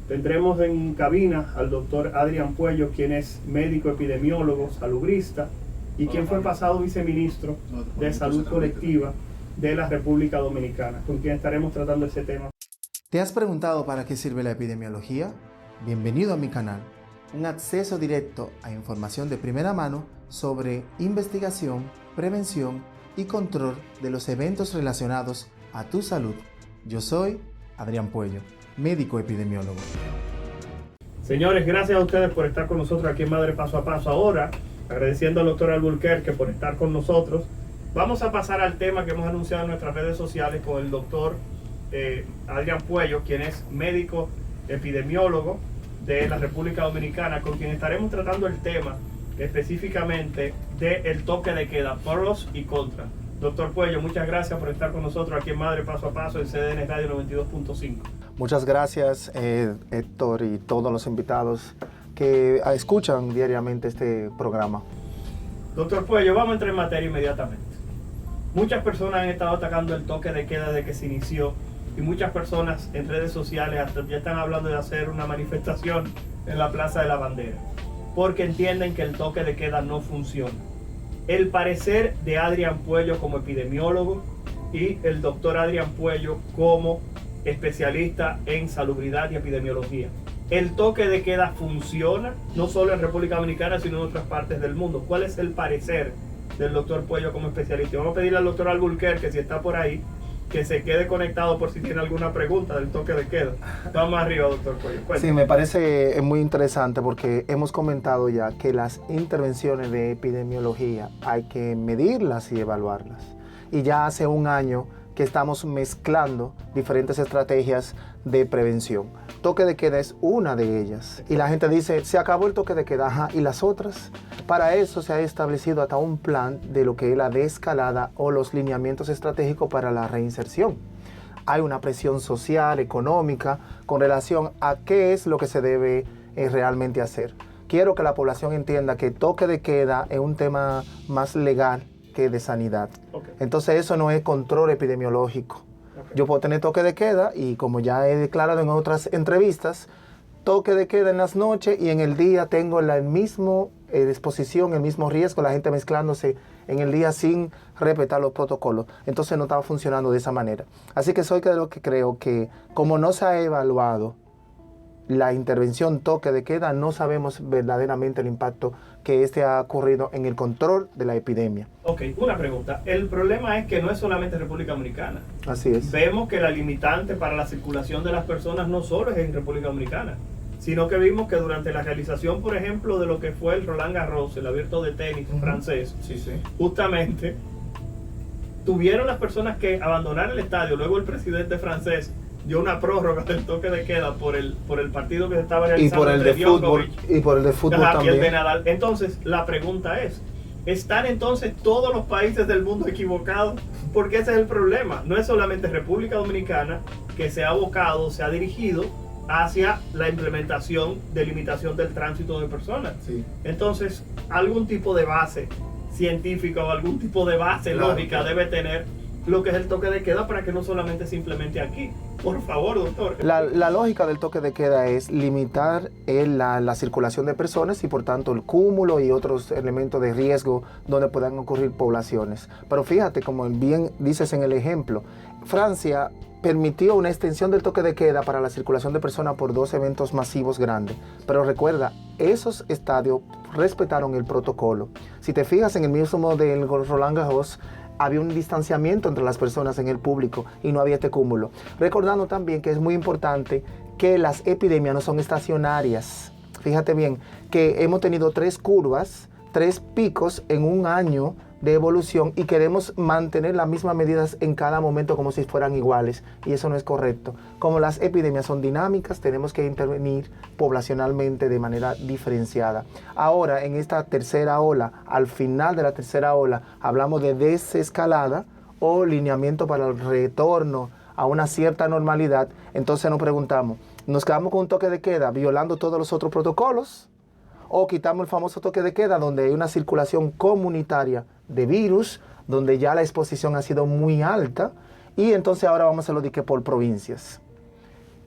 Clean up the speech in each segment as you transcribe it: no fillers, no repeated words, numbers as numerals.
Tendremos en cabina al doctor Adrián Puello, quien es médico epidemiólogo, salubrista, y quien fue pasado viceministro de Salud Colectiva de la República Dominicana, con quien estaremos tratando ese tema. ¿Te has preguntado para qué sirve la epidemiología? Bienvenido a mi canal, un acceso directo a información de primera mano sobre investigación, prevención y control de los eventos relacionados a tu salud. Yo soy Adrián Puello, médico epidemiólogo. Señores, gracias a ustedes por estar con nosotros aquí en Madre Paso a Paso. Ahora, agradeciendo al doctor Alburquerque por estar con nosotros, vamos a pasar al tema que hemos anunciado en nuestras redes sociales con el doctor Adrián Puello, quien es médico epidemiólogo de la República Dominicana, con quien estaremos tratando el tema específicamente del toque de queda, pros y contras. Doctor Puello, muchas gracias por estar con nosotros aquí en Madre Paso a Paso en CDN Radio 92.5. Muchas gracias, Héctor, y todos los invitados que escuchan diariamente este programa. Doctor Puello, vamos a entrar en materia inmediatamente. Muchas personas han estado atacando el toque de queda desde que se inició, y muchas personas en redes sociales hasta ya están hablando de hacer una manifestación en la Plaza de la Bandera, porque entienden que el toque de queda no funciona. El parecer de Adrián Puello como epidemiólogo y el doctor Adrián Puello como especialista en salubridad y epidemiología. ¿El toque de queda funciona no solo en República Dominicana, sino en otras partes del mundo? ¿Cuál es el parecer del doctor Puello como especialista? Vamos a pedirle al doctor Alburquerque, si está por ahí, que se quede conectado por si tiene alguna pregunta del toque de queda. Vamos arriba, doctor Puello. Cuéntame. Sí, me parece muy interesante porque hemos comentado ya que las intervenciones de epidemiología hay que medirlas y evaluarlas. Y ya hace un año que estamos mezclando diferentes estrategias de prevención. Toque de queda es una de ellas. Y la gente dice, se acabó el toque de queda, ajá, ¿y las otras? Para eso se ha establecido hasta un plan de lo que es la desescalada o los lineamientos estratégicos para la reinserción. Hay una presión social, económica, con relación a qué es lo que se debe realmente hacer. Quiero que la población entienda que toque de queda es un tema más legal que de sanidad. Okay. Entonces eso no es control epidemiológico. Okay. Yo puedo tener toque de queda y, como ya he declarado en otras entrevistas, toque de queda en las noches y en el día tengo la misma exposición, el mismo riesgo, la gente mezclándose en el día sin respetar los protocolos. Entonces no estaba funcionando de esa manera. Así que soy de lo que creo que, como no se ha evaluado la intervención toque de queda, no sabemos verdaderamente el impacto que ha ocurrido en el control de la epidemia. Ok, una pregunta. El problema es que no es solamente República Dominicana. Así es. Vemos que la limitante para la circulación de las personas no solo es en República Dominicana, sino que vimos que durante la realización, por ejemplo, de lo que fue el Roland Garros, el abierto de tenis francés, justamente tuvieron las personas que abandonar el estadio. Luego el presidente francés dio una prórroga del toque de queda por el partido que se estaba realizando. Y por el de fútbol. Y por el de fútbol también. Y el de Nadal. Entonces, la pregunta es, ¿están entonces todos los países del mundo equivocados? Porque ese es el problema. No es solamente República Dominicana que se ha abocado, se ha dirigido hacia la implementación de limitación del tránsito de personas. Sí. Entonces, algún tipo de base científica o algún tipo de base lógica debe tener lo que es el toque de queda para que no solamente se implemente aquí. Por favor, doctor. La lógica del toque de queda es limitar la circulación de personas y, por tanto, el cúmulo y otros elementos de riesgo donde puedan ocurrir poblaciones. Pero fíjate, como bien dices en el ejemplo, Francia permitió una extensión del toque de queda para la circulación de personas por 2 eventos masivos grandes. Pero recuerda, esos estadios respetaron el protocolo. Si te fijas en el mismo del Roland Garros, había un distanciamiento entre las personas en el público y no había este cúmulo. Recordando también que es muy importante que las epidemias no son estacionarias. Fíjate bien que hemos tenido 3 curvas, 3 picos en un año de evolución y queremos mantener las mismas medidas en cada momento como si fueran iguales, y eso no es correcto. Como las epidemias son dinámicas, tenemos que intervenir poblacionalmente de manera diferenciada. Ahora, en esta tercera ola, al final de la tercera ola, hablamos de desescalada o lineamiento para el retorno a una cierta normalidad. Entonces nos preguntamos, ¿nos quedamos con un toque de queda violando todos los otros protocolos? ¿O quitamos el famoso toque de queda donde hay una circulación comunitaria de virus, donde ya la exposición ha sido muy alta, y entonces ahora vamos a hacerlo de que por provincias?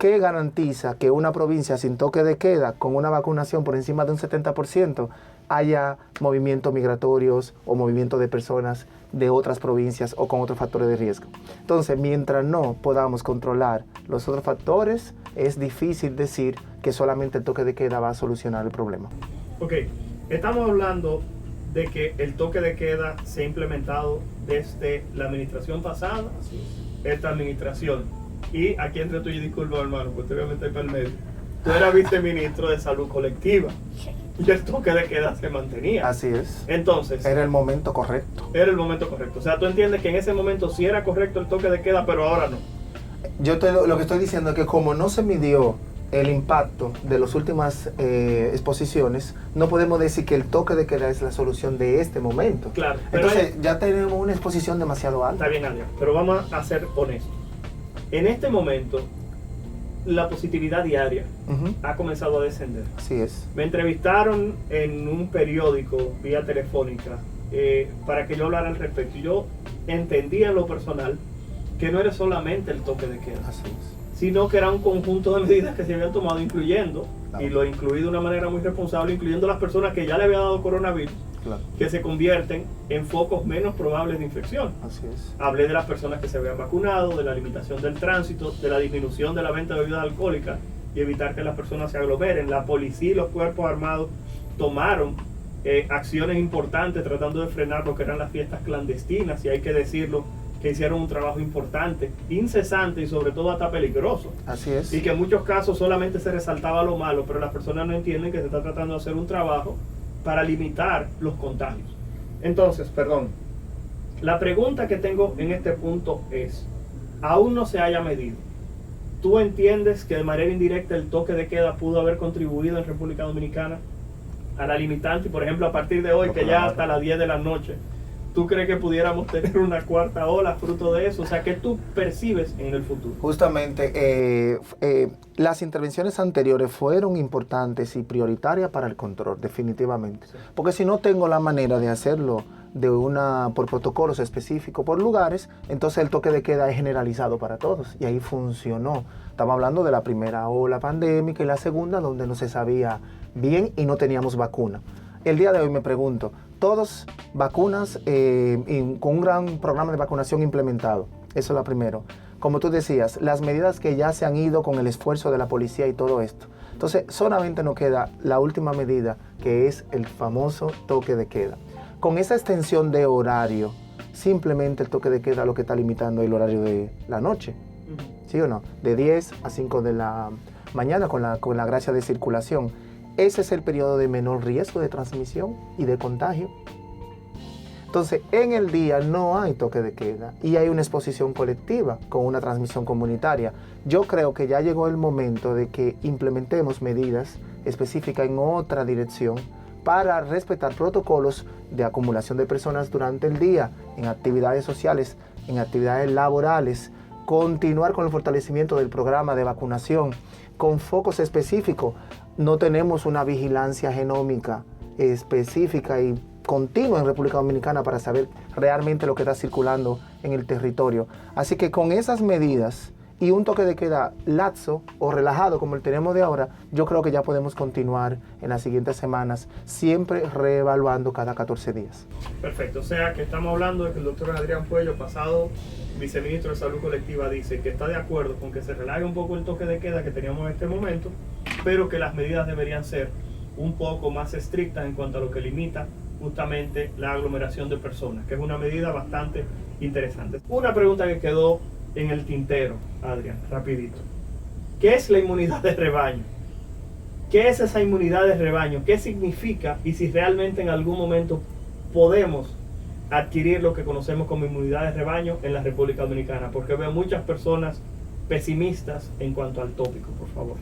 ¿qué garantiza que una provincia sin toque de queda, con una vacunación por encima de un 70%, haya movimientos migratorios o movimientos de personas de otras provincias o con otros factores de riesgo? Entonces, mientras no podamos controlar los otros factores, es difícil decir que solamente el toque de queda va a solucionar el problema. Ok, estamos hablando de que el toque de queda se ha implementado desde la administración pasada, esta administración. Y aquí entre tú y disculpa, hermano, porque te voy a meter para el medio. Tú eras viceministro de Salud Colectiva y el toque de queda se mantenía. Así es. Entonces, Era el momento correcto. era el momento correcto. O sea, tú entiendes que en ese momento sí era correcto el toque de queda, pero ahora no. Lo que estoy diciendo es que como no se midió el impacto de las últimas exposiciones, no podemos decir que el toque de queda es la solución de este momento. Claro. Pero Entonces ya tenemos una exposición demasiado alta. está bien, Adrián, pero vamos a ser honestos. En este momento, la positividad diaria Ujú. ha comenzado a descender. Así es. Me entrevistaron en un periódico vía telefónica para que yo hablara al respecto. Y yo entendía en lo personal que no era solamente el toque de queda, Así es. sino que era un conjunto de medidas que se habían tomado, incluyendo, Claro. y lo incluí de una manera muy responsable, incluyendo las personas que ya le había dado coronavirus, Claro. que se convierten en focos menos probables de infección. Así es. Hablé de las personas que se habían vacunado, de la limitación del tránsito, de la disminución de la venta de bebidas alcohólicas y evitar que las personas se aglomeren. La policía y los cuerpos armados tomaron acciones importantes tratando de frenar lo que eran las fiestas clandestinas, y hay que decirlo, que hicieron un trabajo importante, incesante y sobre todo hasta peligroso. Así es. Y que en muchos casos solamente se resaltaba lo malo, pero las personas no entienden que se está tratando de hacer un trabajo para limitar los contagios. Entonces, perdón, la pregunta que tengo en este punto es, aún no se haya medido, ¿tú entiendes que de manera indirecta el toque de queda pudo haber contribuido en República Dominicana a la limitante? Y por ejemplo, a partir de hoy, que ya hasta las 10 de la noche, ¿tú crees que pudiéramos tener una cuarta ola fruto de eso? O sea, ¿qué tú percibes en el futuro? Justamente, las intervenciones anteriores fueron importantes y prioritarias para el control, definitivamente. Sí. Porque si no tengo la manera de hacerlo por protocolos específicos, por lugares, entonces el toque de queda es generalizado para todos. Y ahí funcionó. Estamos hablando de la primera ola pandémica y la segunda, donde no se sabía bien y no teníamos vacuna. El día de hoy me pregunto, todos vacunas con un gran programa de vacunación implementado. Eso es lo primero. Como tú decías, las medidas que ya se han ido con el esfuerzo de la policía y todo esto. Entonces, solamente nos queda la última medida, que es el famoso toque de queda. Con esa extensión de horario, simplemente el toque de queda lo que está limitando el horario de la noche. ¿Sí o no? De 10 a 5 de la mañana con la gracia de circulación. Ese es el periodo de menor riesgo de transmisión y de contagio. Entonces, en el día no hay toque de queda y hay una exposición colectiva con una transmisión comunitaria. Yo creo que ya llegó el momento de que implementemos medidas específicas en otra dirección para respetar protocolos de acumulación de personas durante el día, en actividades sociales, en actividades laborales, continuar con el fortalecimiento del programa de vacunación con focos específicos. No tenemos una vigilancia genómica específica y continua en República Dominicana para saber realmente lo que está circulando en el territorio. Así que con esas medidas y un toque de queda laxo o relajado como el tenemos de ahora, yo creo que ya podemos continuar en las siguientes semanas, siempre reevaluando cada 14 días. Perfecto, o sea que estamos hablando de que el doctor Adrián Puello, pasado viceministro de Salud Colectiva, dice que está de acuerdo con que se relaje un poco el toque de queda que teníamos en este momento, pero que las medidas deberían ser un poco más estrictas en cuanto a lo que limita justamente la aglomeración de personas, que es una medida bastante interesante. Una pregunta que quedó en el tintero, Adrián, rapidito. ¿Qué es la inmunidad de rebaño? ¿Qué es esa inmunidad de rebaño? ¿Qué significa? Y si realmente en algún momento podemos adquirir lo que conocemos como inmunidad de rebaño en la República Dominicana, porque veo muchas personas pesimistas en cuanto al tópico, por favor.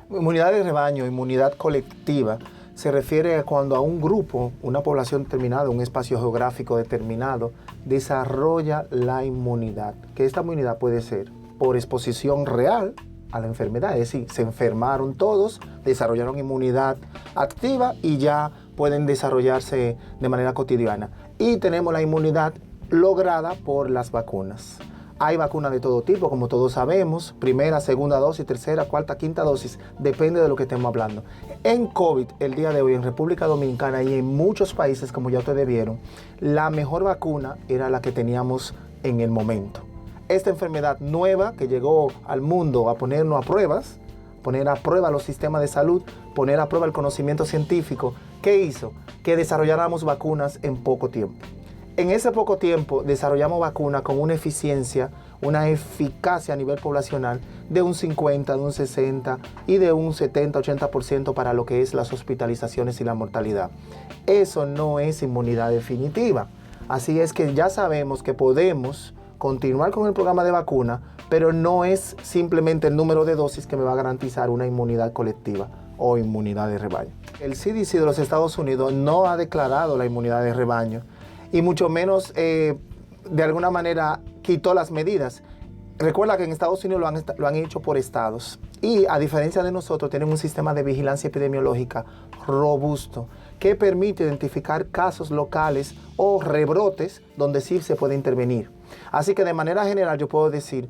Inmunidad de rebaño, inmunidad colectiva, se refiere a cuando a un grupo, una población determinada, un espacio geográfico determinado, desarrolla la inmunidad. Que esta inmunidad puede ser por exposición real a la enfermedad, es decir, se enfermaron todos, desarrollaron inmunidad activa y ya pueden desarrollarse de manera cotidiana. Y tenemos la inmunidad lograda por las vacunas. Hay vacunas de todo tipo, como todos sabemos, primera, segunda dosis, tercera, cuarta, quinta dosis, depende de lo que estemos hablando. En COVID, el día de hoy, en República Dominicana y en muchos países, como ya ustedes vieron, la mejor vacuna era la que teníamos en el momento. Esta enfermedad nueva que llegó al mundo a ponernos a pruebas, poner a prueba los sistemas de salud, poner a prueba el conocimiento científico, ¿qué hizo? Que desarrolláramos vacunas en poco tiempo. En ese poco tiempo desarrollamos vacunas con una eficiencia, una eficacia a nivel poblacional de un 50, de un 60 y de un 70, 80% para lo que es las hospitalizaciones y la mortalidad. Eso no es inmunidad definitiva. Así es que ya sabemos que podemos continuar con el programa de vacuna, pero no es simplemente el número de dosis que me va a garantizar una inmunidad colectiva o inmunidad de rebaño. El CDC de los Estados Unidos no ha declarado la inmunidad de rebaño y mucho menos de alguna manera quitó las medidas. Recuerda que en Estados Unidos lo han hecho por estados y a diferencia de nosotros tienen un sistema de vigilancia epidemiológica robusto que permite identificar casos locales o rebrotes donde sí se puede intervenir. Así que de manera general yo puedo decir,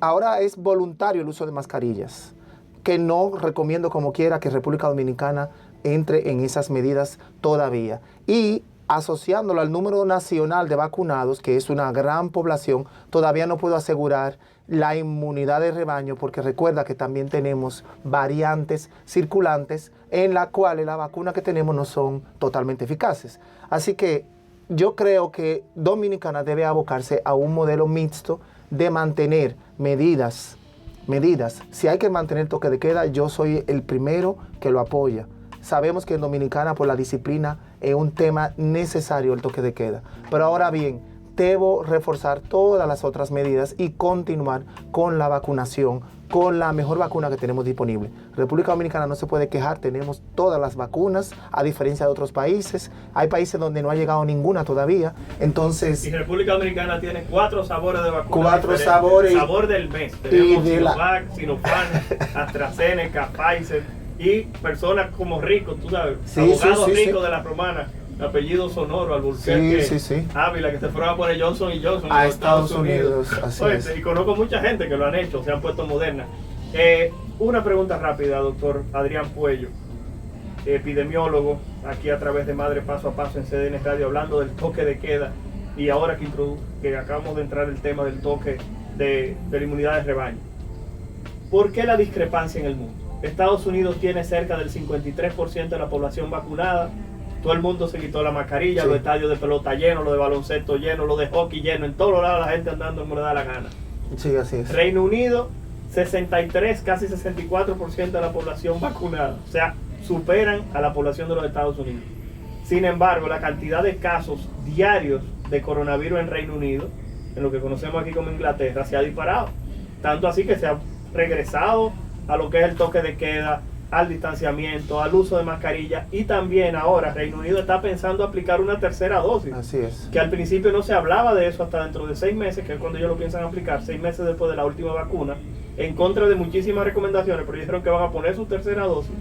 ahora es voluntario el uso de mascarillas, que no recomiendo como quiera que República Dominicana entre en esas medidas todavía. Y asociándolo al número nacional de vacunados, que es una gran población, todavía no puedo asegurar la inmunidad de rebaño, porque recuerda que también tenemos variantes circulantes en las cuales las vacunas que tenemos no son totalmente eficaces. Así que yo creo que Dominicana debe abocarse a un modelo mixto de mantener medidas. Si hay que mantener toque de queda, yo soy el primero que lo apoya. Sabemos que en Dominicana por la disciplina es un tema necesario el toque de queda. Pero ahora bien, debo reforzar todas las otras medidas y continuar con la vacunación, con la mejor vacuna que tenemos disponible. República Dominicana no se puede quejar, tenemos todas las vacunas, a diferencia de otros países. Hay países donde no ha llegado ninguna todavía, entonces... Y República Dominicana tiene 4 sabores de vacuna. 4 sabores. Sabor del mes. Tenemos Sinovac, Sinopharm, AstraZeneca, Pfizer y personas como ricos, tú sabes, abogados ricos de la romana. Apellido sonoro, Alburquerque, Ávila, que se fueron a poner Johnson & Johnson a Estados Unidos. Así es. Y conozco mucha gente que lo han hecho, se han puesto Moderna. Una pregunta rápida, doctor Adrián Puello, epidemiólogo, aquí a través de Madre Paso a Paso en CDN Radio, hablando del toque de queda, y ahora que acabamos de entrar el tema del toque de la inmunidad de rebaño. ¿Por qué la discrepancia en el mundo? Estados Unidos tiene cerca del 53% de la población vacunada. Todo el mundo se quitó la mascarilla, sí. Los estadios de pelota llenos, los de baloncesto llenos, los de hockey llenos, en todos lados la gente andando como le da la gana. Sí, así es. Reino Unido, 63, casi 64% de la población vacunada. O sea, superan a la población de los Estados Unidos. Sin embargo, la cantidad de casos diarios de coronavirus en Reino Unido, en lo que conocemos aquí como Inglaterra, se ha disparado. Tanto así que se ha regresado a lo que es el toque de queda, al distanciamiento, al uso de mascarilla, y también ahora Reino Unido está pensando aplicar una tercera dosis. Así es. Que al principio no se hablaba de eso hasta dentro de 6 meses, que es cuando ellos lo piensan aplicar, 6 meses después de la última vacuna, en contra de muchísimas recomendaciones, pero dijeron que van a poner su tercera dosis.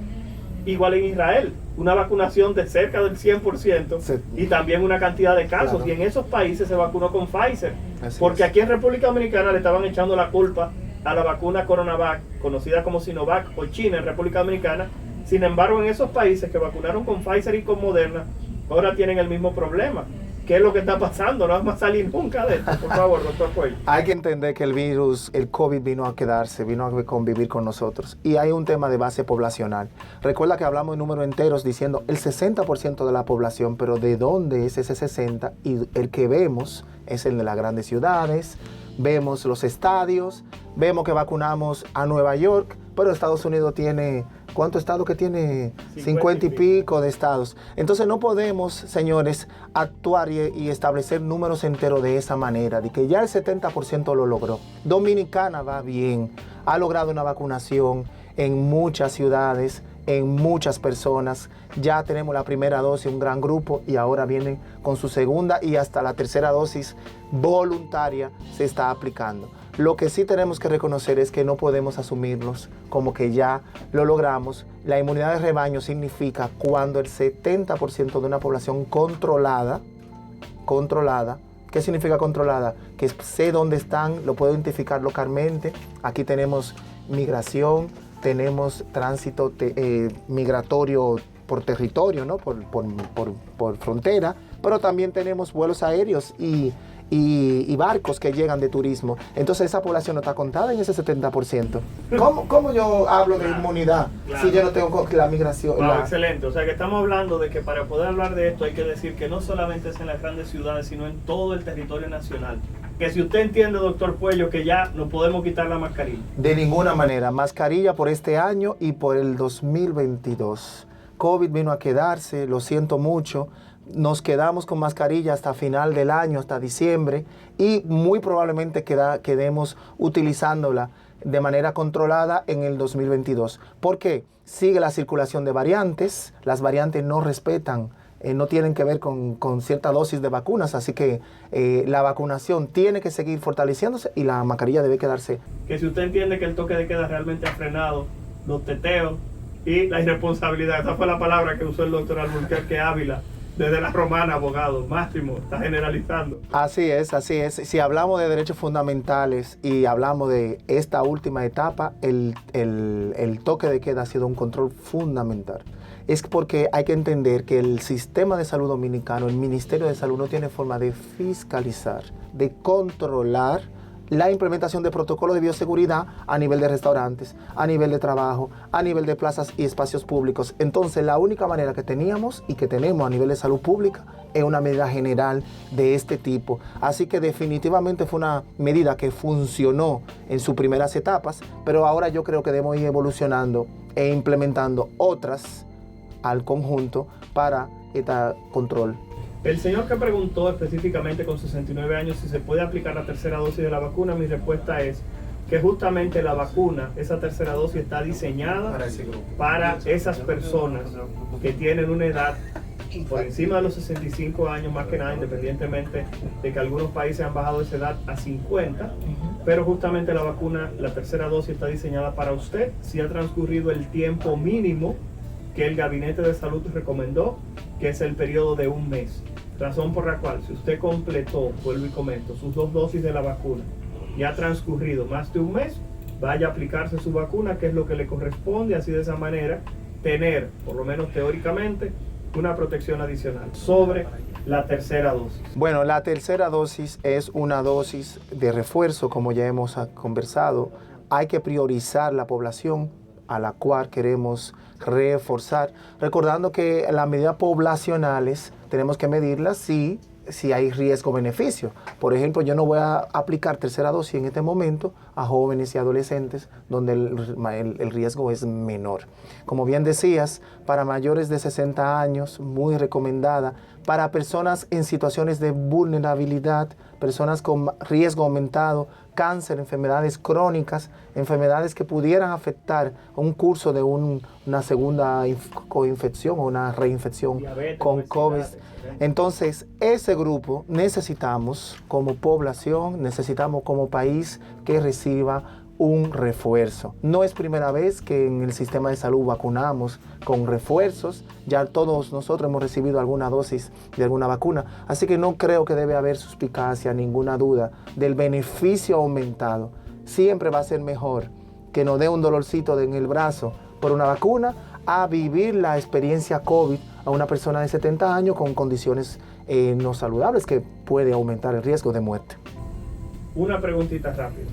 Igual en Israel, una vacunación de cerca del 100%, sí. Y también una cantidad de casos, claro. Y en esos países se vacunó con Pfizer, porque aquí en República Dominicana le estaban echando la culpa a la vacuna Coronavac, conocida como Sinovac o China en República Dominicana. Sin embargo, en esos países que vacunaron con Pfizer y con Moderna, ahora tienen el mismo problema. ¿Qué es lo que está pasando? No vamos a salir nunca de esto, por favor, doctor Puello. Hay que entender que el virus, el COVID vino a quedarse, vino a convivir con nosotros. Y hay un tema de base poblacional. Recuerda que hablamos de números enteros diciendo el 60% de la población, pero ¿de dónde es ese 60%? Y el que vemos es el de las grandes ciudades, vemos los estadios, vemos que vacunamos a Nueva York, pero Estados Unidos tiene, ¿cuántos estados que tiene? 50 y pico de estados. Entonces no podemos, señores, actuar y establecer números enteros de esa manera, de que ya el 70% lo logró. Dominicana va bien, ha logrado una vacunación en muchas ciudades, en muchas personas. Ya tenemos la primera dosis, un gran grupo, y ahora vienen con su segunda y hasta la tercera dosis voluntaria se está aplicando. Lo que sí tenemos que reconocer es que no podemos asumirnos como que ya lo logramos. La inmunidad de rebaño significa cuando el 70% de una población controlada, ¿Qué significa controlada? Que sé dónde están, lo puedo identificar localmente. Aquí tenemos migración, tenemos tránsito migratorio por territorio, ¿no? por frontera, pero también tenemos vuelos aéreos y barcos que llegan de turismo. Entonces esa población no está contada en ese 70%. ¿Cómo yo hablo de inmunidad si yo no tengo la migración? Wow, excelente. O sea que estamos hablando de que para poder hablar de esto hay que decir que no solamente es en las grandes ciudades, sino en todo el territorio nacional. Que si usted entiende, doctor Puello, que ya no podemos quitar la mascarilla. De ninguna manera. Mascarilla por este año y por el 2022. COVID vino a quedarse, lo siento mucho. Nos quedamos con mascarilla hasta final del año, hasta diciembre, y muy probablemente quedemos utilizándola de manera controlada en el 2022. ¿Por qué? Sigue la circulación de variantes, las variantes no respetan, no tienen que ver con cierta dosis de vacunas, así que la vacunación tiene que seguir fortaleciéndose y la mascarilla debe quedarse. Que si usted entiende que el toque de queda realmente ha frenado los teteos y la irresponsabilidad, esa fue la palabra que usó el doctor Alburquerque Ávila, desde la romana, abogado, Máximo, está generalizando. Así es, así es. Si hablamos de derechos fundamentales y hablamos de esta última etapa, el toque de queda ha sido un control fundamental. Es porque hay que entender que el sistema de salud dominicano, el Ministerio de Salud, no tiene forma de fiscalizar, de controlar la implementación de protocolos de bioseguridad a nivel de restaurantes, a nivel de trabajo, a nivel de plazas y espacios públicos. Entonces, la única manera que teníamos y que tenemos a nivel de salud pública es una medida general de este tipo. Así que definitivamente fue una medida que funcionó en sus primeras etapas, pero ahora yo creo que debemos ir evolucionando e implementando otras al conjunto para este control. El señor que preguntó específicamente con 69 años si se puede aplicar la tercera dosis de la vacuna, mi respuesta es que justamente la vacuna, esa tercera dosis está diseñada para esas personas que tienen una edad por encima de los 65 años, más que nada, independientemente de que algunos países han bajado esa edad a 50, pero justamente la vacuna, la tercera dosis está diseñada para usted si ha transcurrido el tiempo mínimo que el Gabinete de Salud recomendó, que es el periodo de un mes. Razón por la cual, si usted completó, vuelvo y comento, sus 2 dosis de la vacuna y ha transcurrido más de un mes, vaya a aplicarse su vacuna, que es lo que le corresponde, así de esa manera tener, por lo menos teóricamente, una protección adicional sobre la tercera dosis. Bueno, la tercera dosis es una dosis de refuerzo, como ya hemos conversado. Hay que priorizar la población a la cual queremos reforzar, recordando que las medidas poblacionales tenemos que medirlas si hay riesgo-beneficio. Por ejemplo, yo no voy a aplicar tercera dosis en este momento a jóvenes y adolescentes donde el riesgo es menor. Como bien decías, para mayores de 60 años, muy recomendada. Para personas en situaciones de vulnerabilidad, personas con riesgo aumentado, cáncer, enfermedades crónicas, enfermedades que pudieran afectar un curso de una segunda coinfección o una reinfección diabetes, con COVID. Entonces, ese grupo necesitamos como población, necesitamos como país que reciba un refuerzo. No es primera vez que en el sistema de salud vacunamos con refuerzos, ya todos nosotros hemos recibido alguna dosis de alguna vacuna, así que no creo que debe haber suspicacia, ninguna duda del beneficio aumentado. Siempre va a ser mejor que nos dé un dolorcito en el brazo por una vacuna a vivir la experiencia COVID a una persona de 70 años con condiciones no saludables que puede aumentar el riesgo de muerte. Una preguntita rápida.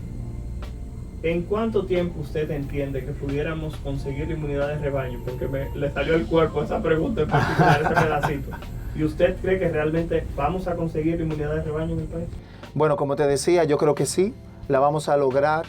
¿En cuánto tiempo usted entiende que pudiéramos conseguir la inmunidad de rebaño? Porque le salió el cuerpo esa pregunta en particular, ese pedacito. ¿Y usted cree que realmente vamos a conseguir la inmunidad de rebaño en el país? Bueno, como te decía, yo creo que sí, la vamos a lograr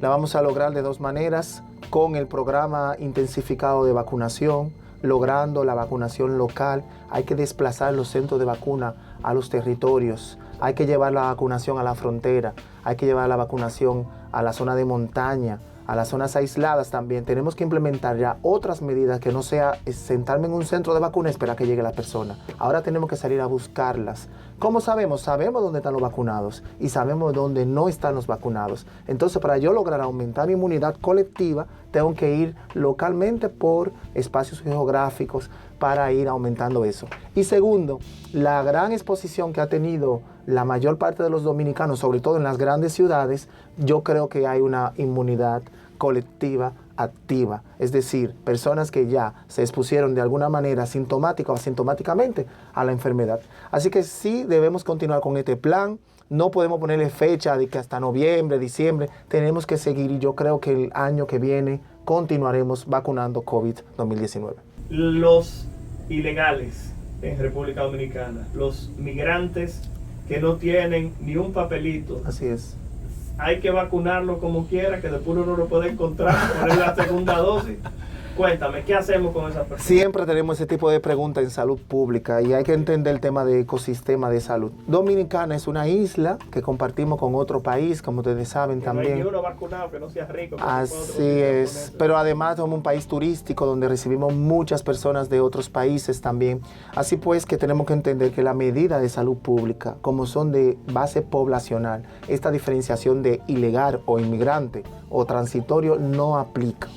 de 2 maneras, con el programa intensificado de vacunación, logrando la vacunación local. Hay que desplazar los centros de vacuna a los territorios, hay que llevar la vacunación a la frontera, hay que llevar la vacunación a la zona de montaña, a las zonas aisladas también. Tenemos que implementar ya otras medidas que no sea sentarme en un centro de vacuna y esperar que llegue la persona. Ahora tenemos que salir a buscarlas. ¿Cómo sabemos? Sabemos dónde están los vacunados y sabemos dónde no están los vacunados. Entonces, para yo lograr aumentar mi inmunidad colectiva, tengo que ir localmente por espacios geográficos para ir aumentando eso. Y segundo, la gran exposición que ha tenido la mayor parte de los dominicanos, sobre todo en las grandes ciudades, yo creo que hay una inmunidad colectiva activa, es decir, personas que ya se expusieron de alguna manera sintomática o asintomáticamente a la enfermedad. Así que sí debemos continuar con este plan. No podemos ponerle fecha de que hasta noviembre, diciembre, tenemos que seguir, y yo creo que el año que viene continuaremos vacunando COVID-2019. Los ilegales en República Dominicana, los migrantes que no tienen ni un papelito. Así es. Hay que vacunarlo como quiera, que después uno lo puede encontrar, poner la segunda dosis. Cuéntame, ¿qué hacemos con esas personas? Siempre tenemos ese tipo de preguntas en salud pública y hay que entender el tema de ecosistema de salud. Dominicana es una isla que compartimos con otro país, como ustedes saben también. No hay ni uno vacunado que no sea rico. Así es, pero además somos un país turístico donde recibimos muchas personas de otros países también. Así pues que tenemos que entender que la medida de salud pública, como son de base poblacional, esta diferenciación de ilegal o inmigrante o transitorio no aplica.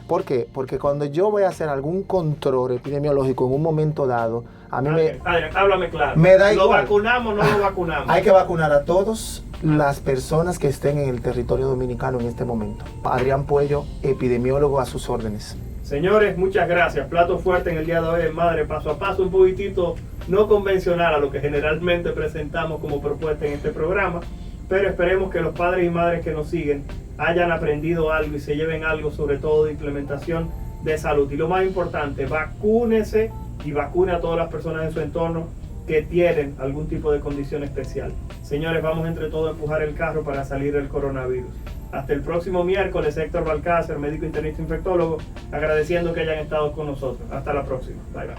¿Por qué? Porque cuando yo voy a hacer algún control epidemiológico en un momento dado, a mí Adrián, háblame claro. me da ¿Lo igual. vacunamos o no lo vacunamos? Hay que vacunar a todas las personas que estén en el territorio dominicano en este momento. Adrián Puello, epidemiólogo, a sus órdenes. Señores, muchas gracias. Plato fuerte en el día de hoy en Madre Paso a Paso, un poquitito no convencional a lo que generalmente presentamos como propuesta en este programa, pero esperemos que los padres y madres que nos siguen hayan aprendido algo y se lleven algo, sobre todo de implementación de salud. Y lo más importante, vacúnese y vacune a todas las personas en su entorno que tienen algún tipo de condición especial. Señores, vamos entre todos a empujar el carro para salir del coronavirus. Hasta el próximo miércoles, Héctor Balcácer, médico internista infectólogo, agradeciendo que hayan estado con nosotros. Hasta la próxima. Bye, bye.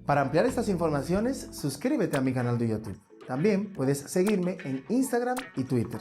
Para ampliar estas informaciones, suscríbete a mi canal de YouTube. También puedes seguirme en Instagram y Twitter.